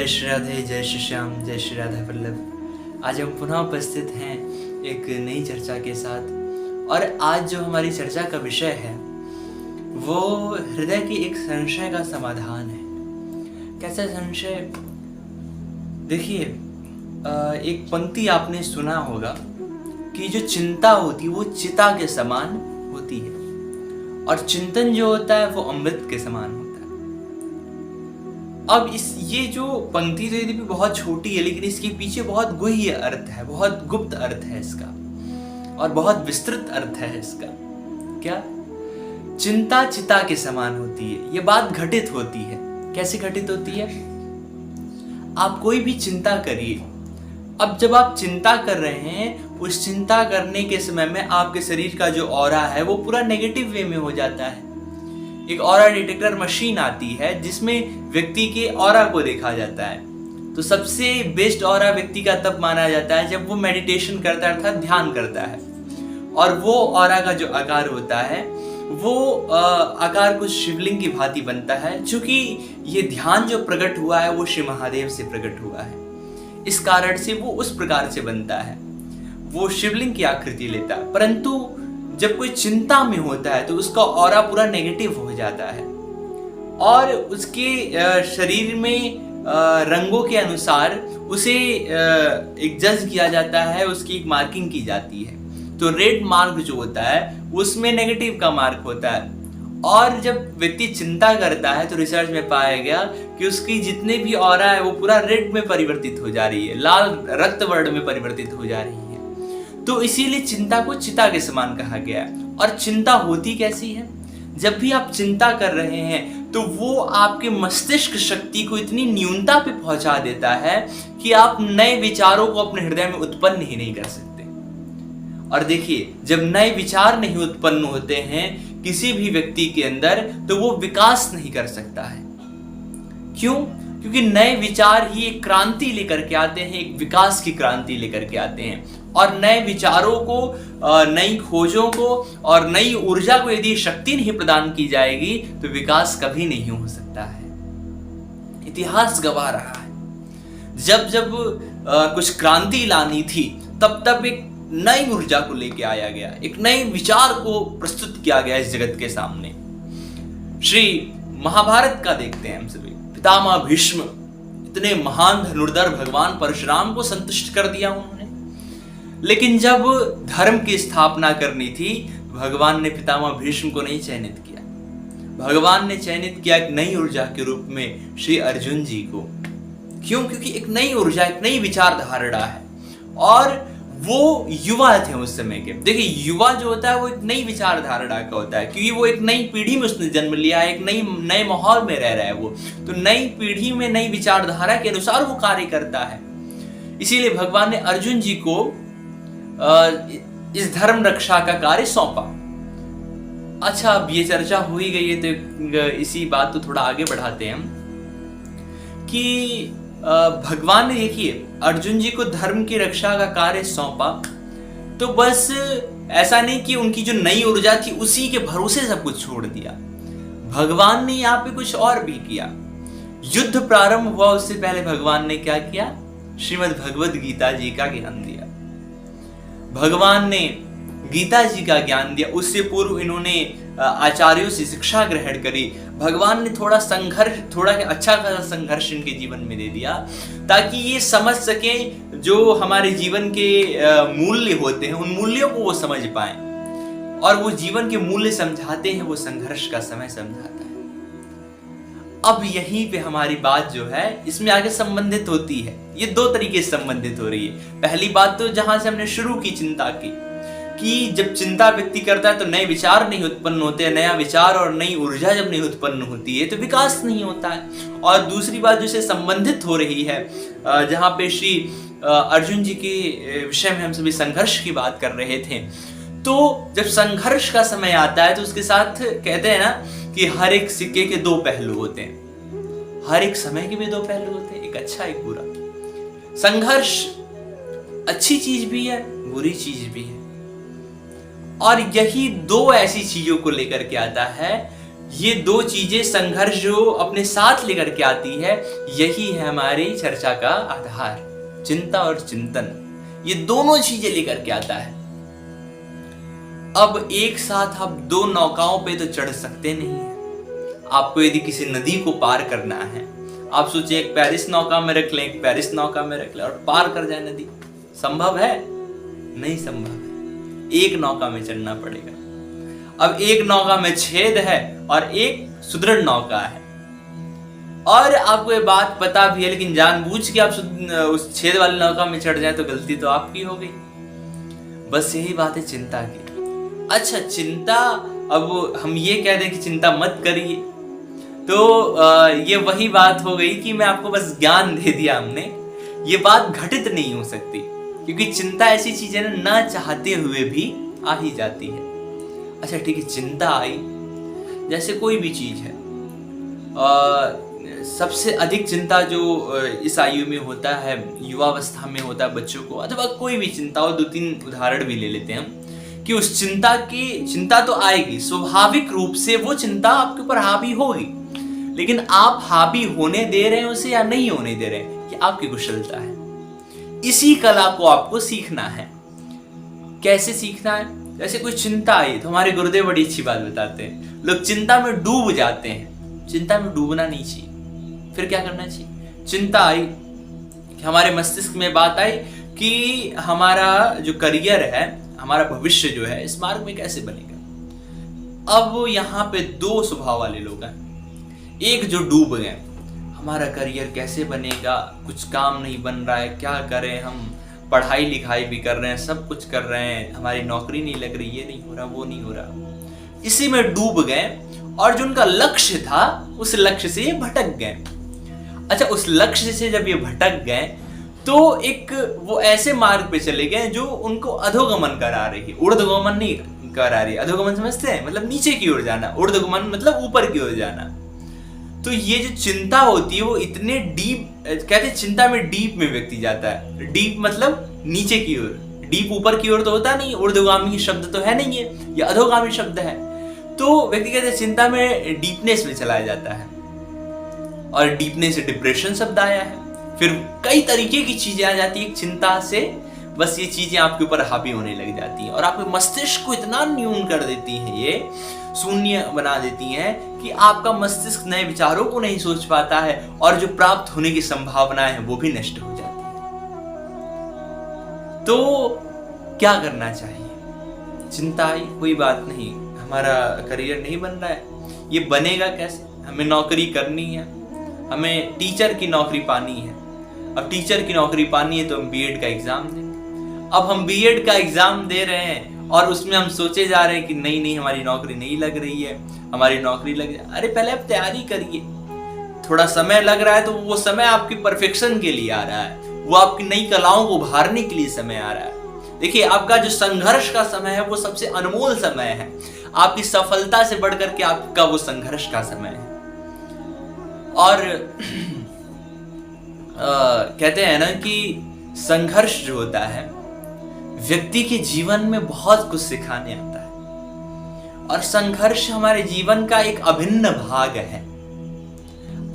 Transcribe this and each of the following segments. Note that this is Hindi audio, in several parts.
जय श्री राधे, जय श्री श्याम, जय श्री राधा वल्लभ। आज हम पुनः उपस्थित हैं एक नई चर्चा के साथ। और आज जो हमारी चर्चा का विषय है वो हृदय की एक संशय का समाधान है। कैसा संशय? देखिए, एक पंक्ति आपने सुना होगा कि जो चिंता होती है वो चिता के समान होती है और चिंतन जो होता है वो अमृत के समान होता है। अब ये जो पंक्ति तो यदि भी बहुत छोटी है, लेकिन इसके पीछे बहुत गुह्य अर्थ है, बहुत गुप्त अर्थ है इसका और बहुत विस्तृत अर्थ है इसका। क्या? चिंता चिता के समान होती है। ये बात घटित होती है। कैसे घटित होती है? आप कोई भी चिंता करिए। अब जब आप चिंता कर रहे हैं, उस चिंता करने के समय में आपके शरीर का जो ऑरा है वो पूरा नेगेटिव वे में हो जाता है। एक ऑरा डिटेक्टर मशीन आती है जिसमें व्यक्ति के ऑरा को देखा जाता है। तो सबसे बेस्ट ऑरा व्यक्ति का तब माना जाता है जब वो मेडिटेशन करता है अर्थात ध्यान करता है। और वो ऑरा का जो आकार होता है वो आकार कुछ शिवलिंग की भांति बनता है, क्योंकि ये ध्यान जो प्रकट हुआ है वो श्री महादेव से प्रकट हुआ है। इस कारण से वो उस प्रकार से बनता है, वो शिवलिंग की आकृति लेता है। परंतु जब कोई चिंता में होता है तो उसका ऑरा पूरा नेगेटिव हो जाता है और उसके शरीर में रंगों के अनुसार उसे एक जज किया जाता है, उसकी एक मार्किंग की जाती है। तो रेड मार्क जो होता है उसमें नेगेटिव का मार्क होता है। और जब व्यक्ति चिंता करता है तो रिसर्च में पाया गया कि उसकी जितने भी ऑरा है वो पूरा रेड में परिवर्तित हो जा रही है, लाल रक्त वर्ण में परिवर्तित हो जा रही है। तो इसीलिए चिंता को चिता के समान कहा गया है। और चिंता होती कैसी है? जब भी आप चिंता कर रहे हैं तो वो आपके मस्तिष्क शक्ति को इतनी न्यूनता पे पहुंचा देता है कि आप नए विचारों को अपने हृदय में उत्पन्न ही नहीं कर सकते। और देखिए, जब नए विचार नहीं उत्पन्न होते हैं किसी भी व्यक्ति के अंदर तो वो विकास नहीं कर सकता है। क्यों? क्योंकि नए विचार ही एक क्रांति लेकर के आते हैं, एक विकास की क्रांति लेकर के आते हैं। और नए विचारों को, नई खोजों को और नई ऊर्जा को यदि शक्ति नहीं प्रदान की जाएगी तो विकास कभी नहीं हो सकता है। इतिहास गवाह रहा है, जब जब कुछ क्रांति लानी थी तब तब एक नई ऊर्जा को लेके आया गया, एक नए विचार को प्रस्तुत किया गया इस जगत के सामने। श्री महाभारत का देखते हैं हम सभी। पितामह भीष्म इतने महान धनुर्धर भगवान परशुराम को संतुष्ट कर दिया उन्होंने, लेकिन जब धर्म की स्थापना करनी थी भगवान ने पितामह भीष्म को नहीं चयनित किया। भगवान ने चयनित किया एक नई ऊर्जा के रूप में श्री अर्जुन जी को। क्यों? क्योंकि एक नई ऊर्जा, एक नई विचारधारा है और वो युवा थे उस समय के। देखिए, युवा जो होता है वो एक नई विचारधारा का होता है, क्योंकि वो एक नई पीढ़ी में उसने जन्म लिया है, एक नए माहौल में रह रहा है वो। तो नई पीढ़ी में नई विचारधारा के अनुसार वो कार्य करता है। इसीलिए भगवान ने अर्जुन जी को इस धर्म रक्षा का कार्य सौंपा। अच्छा, अब ये चर्चा हो ही गई है तो इसी बात को थोड़ा आगे बढ़ाते हैं हम कि भगवान ने, देखिए, अर्जुन जी को धर्म की रक्षा का कार्य सौंपा। तो बस ऐसा नहीं कि उनकी जो नई ऊर्जा थी उसी के भरोसे सब कुछ छोड़ दिया। भगवान ने यहाँ पे कुछ और भी किया। युद्ध प्रारंभ हुआ उससे पहले भगवान ने क्या किया? श्रीमद् भगवद गीता जी का ज्ञान दिया। भगवान ने गीता जी का ज्ञान दिया। उससे पूर्व इन्होंने आचार्यों से शिक्षा ग्रहण करी। भगवान ने थोड़ा अच्छा खासा संघर्ष इनके जीवन में दे दिया ताकि ये समझ सके जो हमारे जीवन के मूल्य होते हैं, उन मूल्यों को वो समझ पाए। और वो जीवन के मूल्य समझाते हैं, वो संघर्ष का समय समझाता है। अब यहीं पे हमारी बात जो है इसमें आगे संबंधित होती है। ये दो तरीके से संबंधित हो रही है। पहली बात तो जहां से हमने शुरू की चिंता की, कि जब चिंता व्यक्ति करता है तो नए विचार नहीं उत्पन्न होते हैं। नया विचार और नई ऊर्जा जब नहीं उत्पन्न होती है तो विकास नहीं होता है। और दूसरी बात जो से संबंधित हो रही है, जहां पे श्री अर्जुन जी के विषय में हम सभी संघर्ष की बात कर रहे थे। तो जब संघर्ष का समय आता है तो उसके साथ कहते हैं ना कि हर एक सिक्के के दो पहलू होते हैं। हर एक समय के भी दो पहलू होते हैं, एक अच्छा एक बुरा। संघर्ष अच्छी चीज भी है, बुरी चीज भी है। और यही दो ऐसी चीजों को लेकर के आता है ये दो चीजें संघर्ष जो अपने साथ लेकर के आती है, यही है हमारी चर्चा का आधार। चिंता और चिंतन, ये दोनों चीजें लेकर के आता है। अब एक साथ आप दो नौकाओं पे तो चढ़ सकते नहीं है। आपको यदि किसी नदी को पार करना है, आप सोचिए एक पेरिस नौका में रख लें, एक पेरिस नौका में रख लें और पार कर जाए नदी, संभव है? नहीं संभव है। एक नौका में चढ़ना पड़ेगा। अब एक नौका में छेद है और एक सुदृढ़ नौका है, और आपको ये बात पता भी है, लेकिन जानबूझ के आप उस छेद वाली नौका में चढ़ जाए तो गलती तो आपकी हो गई। बस यही बात है चिंता की। अच्छा, चिंता, अब हम ये कह दें कि चिंता मत करिए, तो ये वही बात हो गई कि मैं आपको बस ज्ञान दे दिया हमने। ये बात घटित नहीं हो सकती, क्योंकि चिंता ऐसी चीज है ना चाहते हुए भी आ ही जाती है। अच्छा ठीक है, चिंता आई, जैसे कोई भी चीज है, सबसे अधिक चिंता जो इस आयु में होता है, युवावस्था में होता है बच्चों को, अथवा कोई भी चिंता हो, 2-3 उदाहरण भी ले लेते हैं हम, कि उस चिंता तो आएगी, स्वाभाविक रूप से वो चिंता आपके ऊपर हावी होगी, लेकिन आप हावी होने दे रहे हैं उसे या नहीं होने दे रहे हैं, ये आपकी कुशलता है। इसी कला को आपको सीखना है। कैसे सीखना है? जैसे कोई चिंता आई तो हमारे गुरुदेव बड़ी अच्छी बात बताते हैं, लोग चिंता में डूब जाते हैं। चिंता में डूबना नहीं चाहिए। फिर क्या करना चाहिए? चिंता आई, हमारे मस्तिष्क में बात आई कि हमारा जो करियर है, हमारा भविष्य जो है, इस मार्ग में कैसे बनेगा। अब यहाँ पे दो स्वभाव वाले लोग हैं। एक जो डूब गए, हमारा करियर कैसे बनेगा, कुछ काम नहीं बन रहा है, क्या करें हम, पढ़ाई लिखाई भी कर रहे हैं, सब कुछ कर रहे हैं, हमारी नौकरी नहीं लग रही, ये नहीं हो रहा, वो नहीं हो रहा, इसी में डूब गए, और जो उनका लक्ष्य था उस लक्ष्य से ये भटक गए। अच्छा, उस लक्ष्य से जब ये भटक गए तो एक वो ऐसे मार्ग पे चले गए जो उनको अधोगमन करा रही है, ऊर्ध्वगमन नहीं करा रही। अधोगमन समझते हैं? मतलब नीचे की ओर जाना, ऊर्ध्वगमन मतलब ऊपर की ओर जाना। तो ये जो चिंता होती है वो इतने डीप, कहते हैं चिंता में डीप में व्यक्ति जाता है। डीप मतलब नीचे की ओर, डीप ऊपर की ओर तो होता नहीं, ऊर्ध्वगामी शब्द तो है नहीं, ये अधोगामी शब्द है। तो व्यक्ति कहते हैं चिंता में डीपनेस में चलाया जाता है, और डीपनेस से डिप्रेशन शब्द आया है। फिर कई तरीके की चीजें आ जाती है चिंता से, बस ये चीजें आपके ऊपर हावी होने लग जाती हैं और आपके मस्तिष्क को इतना न्यून कर देती हैं, ये शून्य बना देती हैं कि आपका मस्तिष्क नए विचारों को नहीं सोच पाता है, और जो प्राप्त होने की संभावनाएं हैं वो भी नष्ट हो जाती है। तो क्या करना चाहिए? चिंता आई, कोई बात नहीं, हमारा करियर नहीं बन रहा है, ये बनेगा कैसे? हमें नौकरी करनी है, हमें टीचर की नौकरी पानी है। अब टीचर की नौकरी पानी है तो हम बीएड का एग्जाम देंगे। अब हम बीएड का एग्जाम दे रहे हैं और उसमें हम सोचे जा रहे हैं कि नहीं हमारी नौकरी नहीं लग रही है, हमारी नौकरी लग जाए। अरे पहले आप तैयारी करिए, थोड़ा समय लग रहा है तो वो समय आपकी परफेक्शन के लिए आ रहा है, वो आपकी नई कलाओं को उभारने के लिए समय आ रहा है। देखिए, आपका जो संघर्ष का समय है वो सबसे अनमोल समय है। आपकी सफलता से बढ़कर के आपका वो संघर्ष का समय है। और कहते हैं ना कि संघर्ष जो होता है व्यक्ति के जीवन में बहुत कुछ सिखाने आता है, और संघर्ष हमारे जीवन का एक अभिन्न भाग है।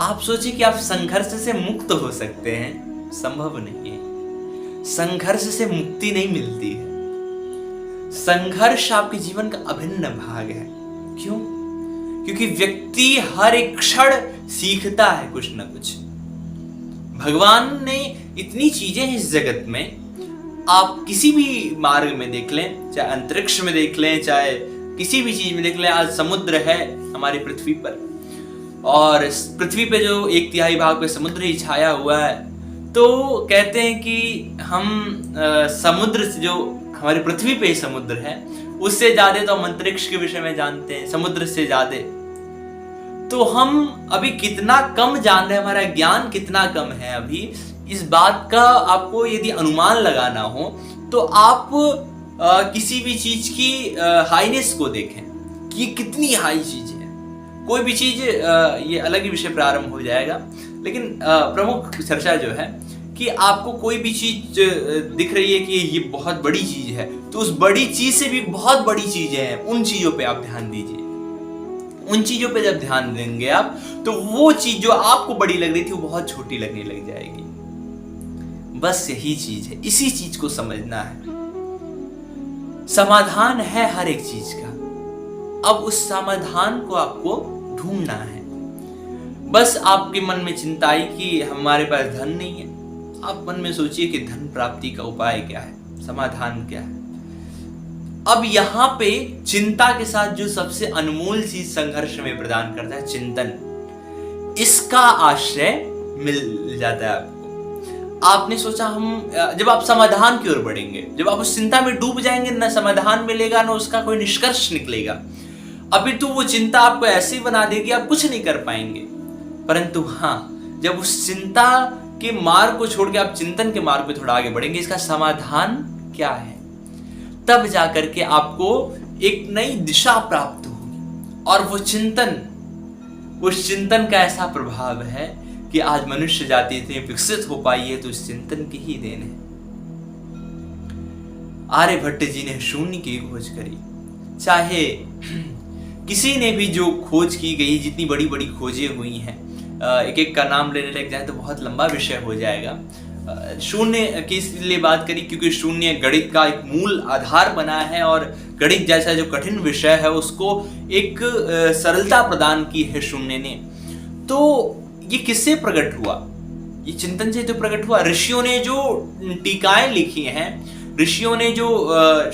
आप सोचिए कि आप संघर्ष से मुक्त हो सकते हैं, संभव नहीं है। संघर्ष से मुक्ति नहीं मिलती है। संघर्ष आपके जीवन का अभिन्न भाग है। क्यों? क्योंकि व्यक्ति हर एक क्षण सीखता है कुछ ना कुछ। भगवान ने इतनी चीजें इस जगत में, आप किसी भी मार्ग में देख लें, चाहे अंतरिक्ष में देख लें, चाहे किसी भी चीज में देख लें। आज समुद्र है हमारी पृथ्वी पर, और पृथ्वी पे जो 1/3 भाग पे समुद्र ही छाया हुआ है। तो कहते हैं कि हम समुद्र से, जो हमारी पृथ्वी पे ही समुद्र है, उससे ज्यादा तो हम अंतरिक्ष के विषय में जानते हैं, समुद्र से ज्यादा। तो हम अभी कितना कम जान रहे हैं, हमारा ज्ञान कितना कम है अभी। इस बात का आपको यदि अनुमान लगाना हो तो आप किसी भी चीज की हाईनेस को देखें कि कितनी हाई चीज है। कोई भी चीज, ये अलग ही विषय प्रारंभ हो जाएगा, लेकिन प्रमुख चर्चा जो है कि आपको कोई भी चीज दिख रही है कि ये बहुत बड़ी चीज है, तो उस बड़ी चीज से भी बहुत बड़ी चीजें हैं, उन चीजों पे आप ध्यान दीजिए। उन चीजों पे जब ध्यान देंगे आप, तो वो चीज जो आपको बड़ी लग रही थी वो बहुत छोटी लगने लग जाएगी। बस यही चीज है, इसी चीज को समझना है। समाधान है हर एक चीज का, अब उस समाधान को आपको ढूंढना है। बस आपके मन में चिंता आई कि हमारे पास धन नहीं है, आप मन में सोचिए कि धन प्राप्ति का उपाय क्या है, समाधान क्या है। अब यहां पे चिंता के साथ जो सबसे अनमोल चीज संघर्ष में प्रदान करता है, चिंतन, इसका आश्रय मिल जाता है आपको। आपने सोचा हम जब आप समाधान की ओर बढ़ेंगे, जब आप उस चिंता में डूब जाएंगे, ना समाधान मिलेगा ना उसका कोई निष्कर्ष निकलेगा। अभी तो वो चिंता आपको ऐसे ही बना देगी, आप कुछ नहीं कर पाएंगे। परंतु हाँ, जब उस चिंता के मार्ग को छोड़ के आप चिंतन के मार्ग पे थोड़ा आगे बढ़ेंगे, इसका समाधान क्या है, तब जाकर के आपको एक नई दिशा प्राप्त होगी। और वो चिंतन, उस चिंतन का ऐसा प्रभाव है कि आज मनुष्य जाति इतनी विकसित हो पाई है, तो इस चिंतन की ही देन है। आर्यभट्ट जी ने शून्य की खोज करी। चाहे किसी ने भी जो खोज की गई, जितनी बड़ी बड़ी खोजें हुई हैं, एक एक का नाम लेने लग जाए तो बहुत लंबा विषय हो जाएगा। शून्य की इसलिए बात करी क्योंकि शून्य गणित का एक मूल आधार बना है, और गणित जैसा जो कठिन विषय है उसको एक सरलता प्रदान की है शून्य ने। तो ये किससे प्रकट हुआ? ये चिंतन से तो प्रकट हुआ। ऋषियों ने जो टीकाएं लिखी हैं, ऋषियों ने जो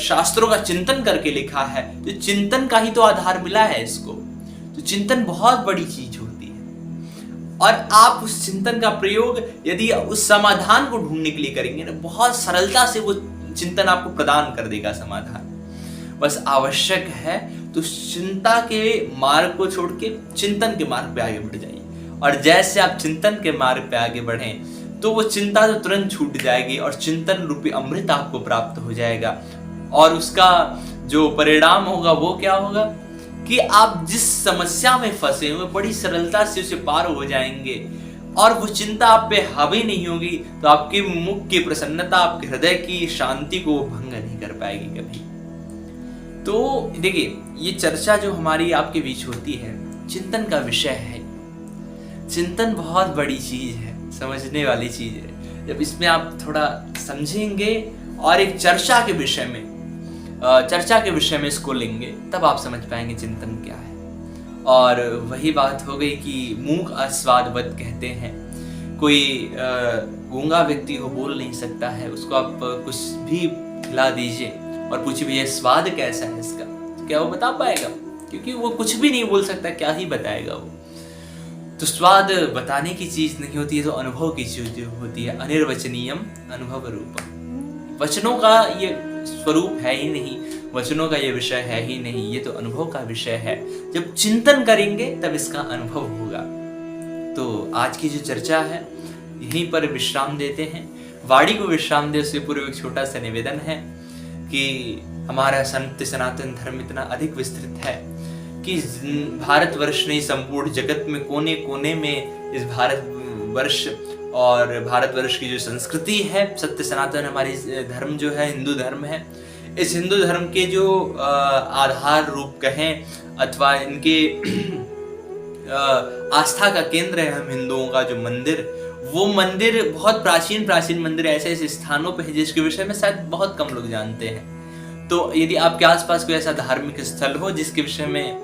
शास्त्रों का चिंतन करके लिखा है, तो चिंतन का ही तो आधार मिला है इसको। तो चिंतन बहुत बड़ी चीज होती है, और आप उस चिंतन का प्रयोग यदि उस समाधान को ढूंढने के लिए करेंगे ना, बहुत सरलता से वो चिंतन आपको प्रदान कर देगा समाधान। बस आवश्यक है तो चिंता के मार्ग को छोड़ के चिंतन के मार्ग पे आगे बढ़ जाइए, और जैसे आप चिंतन के मार्ग पे आगे बढ़ें तो वो चिंता तो तुरंत छूट जाएगी और चिंतन रूपी अमृत आपको प्राप्त हो जाएगा। और उसका जो परिणाम होगा वो क्या होगा कि आप जिस समस्या में फंसे हुए बड़ी सरलता से उसे पार हो जाएंगे, और वो चिंता आप पे हावी नहीं होगी, तो आपके मुख की प्रसन्नता, आपके हृदय की शांति को भंग नहीं कर पाएगी कभी। तो देखिए, ये चर्चा जो हमारी आपके बीच होती है, चिंतन का विषय है। चिंतन बहुत बड़ी चीज है, समझने वाली चीज है। जब इसमें आप थोड़ा समझेंगे और एक चर्चा के विषय में इसको लेंगे, तब आप समझ पाएंगे चिंतन क्या है। और वही बात हो गई कि मूक अस्वादवत कहते हैं। कोई गूंगा व्यक्ति को बोल नहीं सकता है, उसको आप कुछ भी खिला दीजिए और पूछिए भैया स्वाद कैसा है इसका, तो क्या वो बता पाएगा? क्योंकि वो कुछ भी नहीं बोल सकता, क्या ही बताएगा वो। तो स्वाद बताने की चीज नहीं होती है, तो अनुभव की चीज होती है। अनिर्वचनीयम अनुभव रूपम। वचनों का ये स्वरूप है ही नहीं, वचनों का ये विषय है ही नहीं, ये तो अनुभव का विषय है। जब चिंतन करेंगे तब इसका अनुभव होगा। तो आज की जो चर्चा है यहीं पर विश्राम देते हैं। वाणी को विश्राम दे उससे पूर्व एक छोटा सा निवेदन है कि हमारा सत्य सनातन धर्म इतना अधिक विस्तृत है कि भारतवर्ष नहीं, संपूर्ण जगत में कोने कोने में इस भारतवर्ष और भारतवर्ष की जो संस्कृति है, सत्य सनातन हमारी धर्म जो है, हिंदू धर्म है, इस हिंदू धर्म के जो आधार रूप कहें अथवा इनके आस्था का केंद्र है हम हिंदुओं का जो मंदिर, वो मंदिर बहुत प्राचीन मंदिर ऐसे ऐसे स्थानों पे है जिसके विषय में शायद बहुत कम लोग जानते हैं। तो यदि आपके आसपास कोई ऐसा धार्मिक स्थल हो जिसके विषय में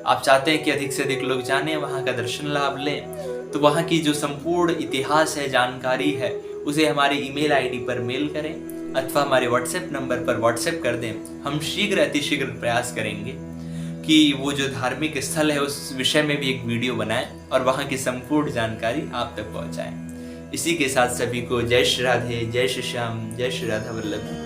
आप चाहते हैं कि अधिक से अधिक लोग जाने, वहाँ का दर्शन लाभ लें, तो वहाँ की जो संपूर्ण इतिहास है, जानकारी है, उसे हमारे ईमेल आईडी पर मेल करें अथवा हमारे व्हाट्सएप नंबर पर व्हाट्सएप कर दें। हम शीघ्र अतिशीघ्र प्रयास करेंगे कि वो जो धार्मिक स्थल है उस विषय में भी एक वीडियो बनाएं और वहाँ की संपूर्ण जानकारी आप तक पहुँचाएं। इसी के साथ सभी को जय श्री राधे, जय श्री श्याम, जय श्री राधा वल्लभ।